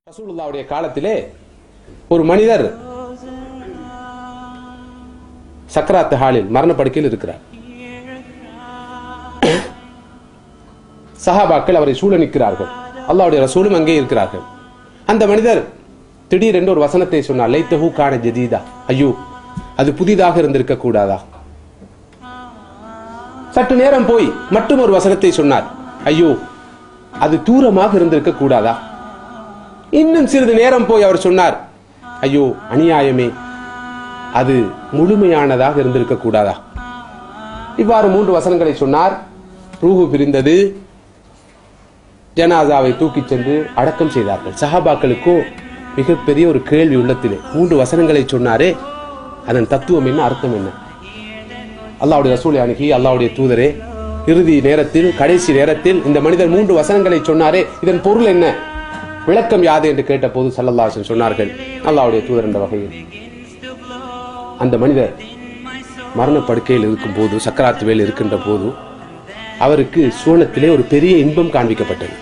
ரசூலுல்லாஹ்வுடைய காலத்திலே ஒரு மனிதர் சக்கராத் ஹாலில் மரணப்படுக்கையில் இருக்கிறார். சஹாபாக்கள் அவரை சூழ நிற்கிறார்கள். அல்லாஹ்வுடைய ரசூலும் அங்கே இருக்கிறார்கள். அந்த மனிதர் திடீரென்று ஒரு வசனத்தை சொன்னார். லைத்தஹு கான ஜதீதா, ஐயோ அது புதிதாக இருந்திருக்க கூடாதா. சற்று நேரம் போய் மற்றும் ஒரு வசனத்தை சொன்னார். ஐயோ அது தூரமாக இருந்திருக்க கூடாதா. இன்னும் சிறிது நேரம் போய் அவர் சொன்னார். ஐயோ அநியாயமே, அது முழுமையானதாக இருந்திருக்க கூடாதா. இவ்வாறு 3 வசனங்களை சொன்னார். ரூஹு பிரிந்தது. ஜனாசாவை தூக்கிச் சென்று அடக்கம் செய்தார்கள். சஹாபாக்களுக்கும் மிகப்பெரிய ஒரு கேள்வி உள்ளத்திலே. 3 வசனங்களை சொன்னாரே, அதன் தத்துவம் என்ன, அர்த்தம் என்ன? அல்லாஹ்வுடைய ரசூலை அணுகி, அல்லாஹ்வுடைய தூதரே, இறுதி நேரத்தில் கடைசி நேரத்தில் இந்த மனிதர் 3 வசனங்களை சொன்னாரே, இதன் பொருள் என்ன, விளக்கம் யாது என்று கேட்ட போது ஸல்லல்லாஹு அலைஹி வஸல்லம் சொன்னார்கள், அல்லாஹ்வுடைய தூதர் என்ற வகையில் அந்த மனிதர் மரணப்படுக்கையில் இருக்கும் போது, சக்கராத் வேல் இருக்கின்ற போது அவருக்கு சுவனத்திலே ஒரு பெரிய இன்பம் காண்பிக்கப்பட்டது.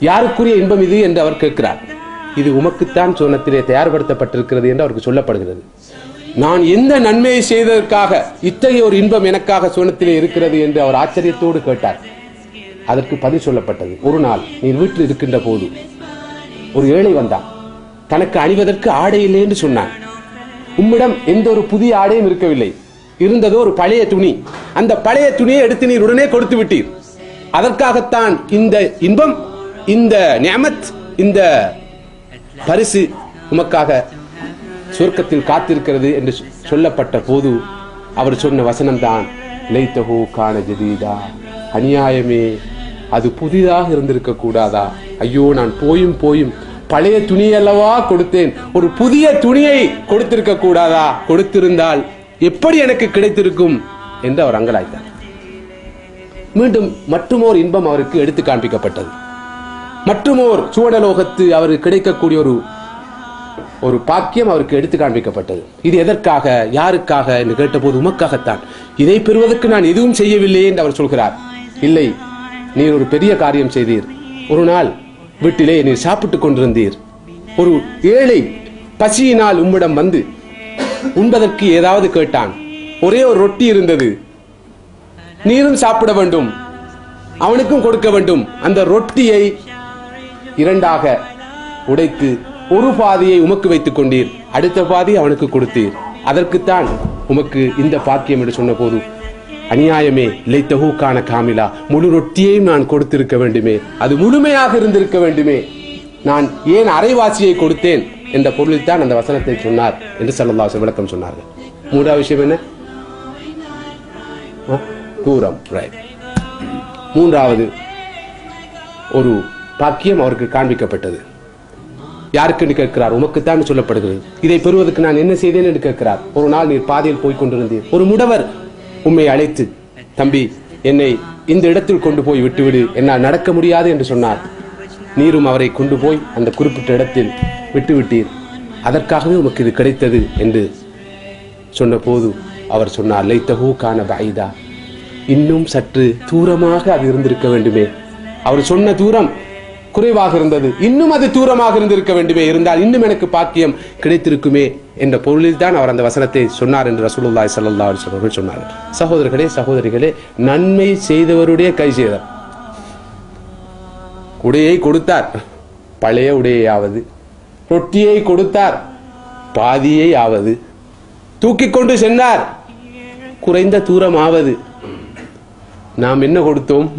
யாருக்குரிய இன்பம் இது என்று அவர் கேட்கிறார். இது உமக்குத்தான் சுவனத்திலே தயார்படுத்தப்பட்டிருக்கிறது என்று அவருக்கு சொல்லப்படுகிறது. நான் எந்த நன்மையை செய்ததற்காக இத்தகைய ஒரு இன்பம் எனக்காக சுவனத்திலே இருக்கிறது என்று அவர் ஆச்சரியத்தோடு கேட்டார். அதற்கு பதில் சொல்லப்பட்டது. ஒரு நாள் நீர் வீட்டில் இருக்கின்ற போது ஒரு ஏழை வந்தான். தனக்கு அணிவதற்கு ஆடை இல்லை என்று சொன்னான். உம்மிடம் எந்த ஒரு புதிய ஆடையும் இருக்கவில்லை. இருந்ததோ ஒரு பழைய துணி. அந்த பழைய துணியை எடுத்து நீர் உடனே கொடுத்து விட்டீர். அதற்காகத்தான் இந்த இன்பம், இந்த நிஅமத், இந்த பரிசு உமக்காக சொர்க்கத்தில் காத்திருக்கிறது என்று சொல்லப்பட்ட போது அவர் சொன்ன வசனம் தான் லைத்தஹு கான ஜதீதா, அநியாயமே, அது புதிதாக இருந்திருக்க கூடாதா. ஐயோ நான் போயும் பழைய துணியல்லவா கொடுத்தேன், ஒரு புதிய துணியை கொடுத்திருக்க கூடாதா. கொடுத்திருந்தால் எப்படி எனக்கு கிடைத்திருக்கும் என்று அவர் அங்கலாய்த்தார். மீண்டும் மற்றுமோர் இன்பம் அவருக்கு எடுத்து காண்பிக்கப்பட்டது. மற்றுமோர் சுவனலோகத்து அவருக்கு கிடைக்கக்கூடிய ஒரு பாக்கியம் அவருக்கு எடுத்து காண்பிக்கப்பட்டது. இது எதற்காக, யாருக்காக என்று கேட்டபோது உமக்காகத்தான். இதை பெறுவதற்கு நான் எதுவும் செய்யவில்லை என்று அவர் சொல்கிறார். இல்லை, நீர் ஒரு பெரிய காரியம் செய்தீர். ஒரு நாள் வீட்டிலே நீர் சாப்பிட்டுக் கொண்டிருந்தீர். ஒரு ஏழை பசியினால் உம்மிடம் வந்து உண்பதற்கு ஏதாவது கேட்டான். ஒரே ஒரு ரொட்டி இருந்தது. நீரும் சாப்பிட வேண்டும், அவனுக்கும் கொடுக்க வேண்டும். அந்த ரொட்டியை 2ஆக உடைத்து ஒரு பாதியை உமக்கு வைத்துக் கொண்டீர், அடுத்த பாதி அவனுக்கு கொடுத்தீர். அதற்குத்தான் உமக்கு இந்த பாக்கியம் என்று சொன்ன போது, அநியாயமே, லைத்தஹு கான காமிலா, முழு ரொட்டியையும் நான் கொடுத்திருக்க வேண்டுமே, அது முழுமையாக இருந்திருக்க வேண்டுமே, நான் ஏன் அரைவாசியை கொடுத்தேன் என்ற பொருளில் தான் அந்த வசனத்தை சொன்னார் என்று ஸல்லல்லாஹு அலைஹி வஸல்லம் விளக்கம் சொன்னார்கள். 3வது விஷயம் என்ன, தூரம். ரைட். 3வது ஒரு பாக்கியம் அவருக்கு காண்பிக்கப்பட்டது. யாருக்கு கேட்கிறார், உமக்குத்தான் சொல்லப்படுகிறது. இதை பெறுவதற்கு நான் என்ன செய்தேன் என்று கேட்கிறார். ஒரு நாள் நீர் பாதையில் போய் கொண்டிருந்தீர். ஒரு முடவர் உம்மை அழைத்து, தம்பி என்னை இந்த இடத்தில் கொண்டு போய் விட்டுவிடு, என்னால் நடக்க முடியாது என்று சொன்னார். நீரும் அவரை கொண்டு போய் அந்த குறிப்பிட்ட இடத்தில் விட்டுவிட்டீர். அதற்காகவே உமக்கு இது கிடைத்தது என்று சொன்ன போது அவர் சொன்னார், லைத்தஹு கான பைதா, இன்னும் சற்று தூரமாக அது இருந்திருக்க வேண்டுமே. அவர் சொன்ன தூரம் குறைவாக இருந்தது, இன்னும் அது தூரமாக இருந்திருக்க வேண்டுமே, இருந்தால் இன்னும் எனக்கு பாக்கியம் கிடைத்திருக்குமே என்ற பொருளில் தான் அவர் அந்த வசனத்தை சொன்னார் என்று ரசூலுல்லாஹி ஸல்லல்லாஹு அலைஹி வஸல்லம் சொன்னார்கள். சகோதரர்களே, சகோதரிகளே, நன்மை செய்தவருடைய கை செய்தார். உடையை கொடுத்தார், பழைய உடையாவது, ரொட்டியை கொடுத்தார், பாதியை ஆவது, தூக்கிக் கொண்டு சென்றார், குறைந்த தூரம் ஆவது. நாம் என்ன கொடுத்தோம்,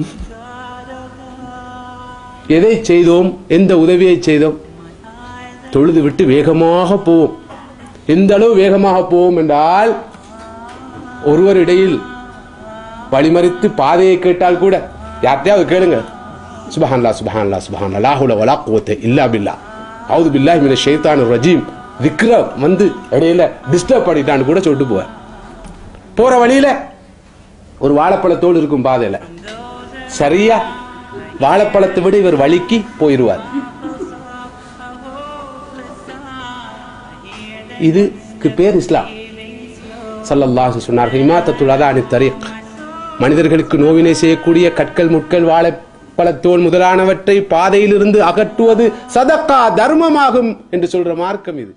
எதை செய்தோம், எந்த உதவியை செய்தோம்? தொழுது விட்டு வேகமாக போவோம். எந்த அளவு வேகமாக போவோம் என்றால், ஒருவர் இடையில் வழிமறித்து பாதையை கேட்டால் கூட யார்ட்டையாவது கேளுங்க, சுப்ஹானல்லாஹ் சுப்ஹானல்லாஹ் சுப்ஹானல்லாஹ் லா ஹவ்ல வலா குவத்த இல்லா பில்லாஹ் அஊது பில்லாஹி மினஷ் ஷைத்தானிர் ரஜீம் திக்ர வந்து இடையில டிஸ்டர்ப் பண்ணிட்டான்னு கூட சொல்லிட்டு போவார். போற வழியில ஒரு வாழைப்பழத்தோடு இருக்கும் பாதையில, சரியா வாழைப்பழத்தை விட இவர் வலிக்கு போயிருவார். இதுக்கு பேர் இஸ்லாம். ஸல்லல்லாஹு அலைஹி வஸல்லம் சொன்னார்கள், இமாத்தத்துல் அதா அனித் தரீக், மனிதர்களுக்கு நோவினை செய்யக்கூடிய கற்கள், முட்கள், வாழை பழத்தோல் முதலானவற்றை பாதையிலிருந்து அகற்றுவது சதக்கா தர்மமாகும் என்று சொல்ற மார்க்கம் இது.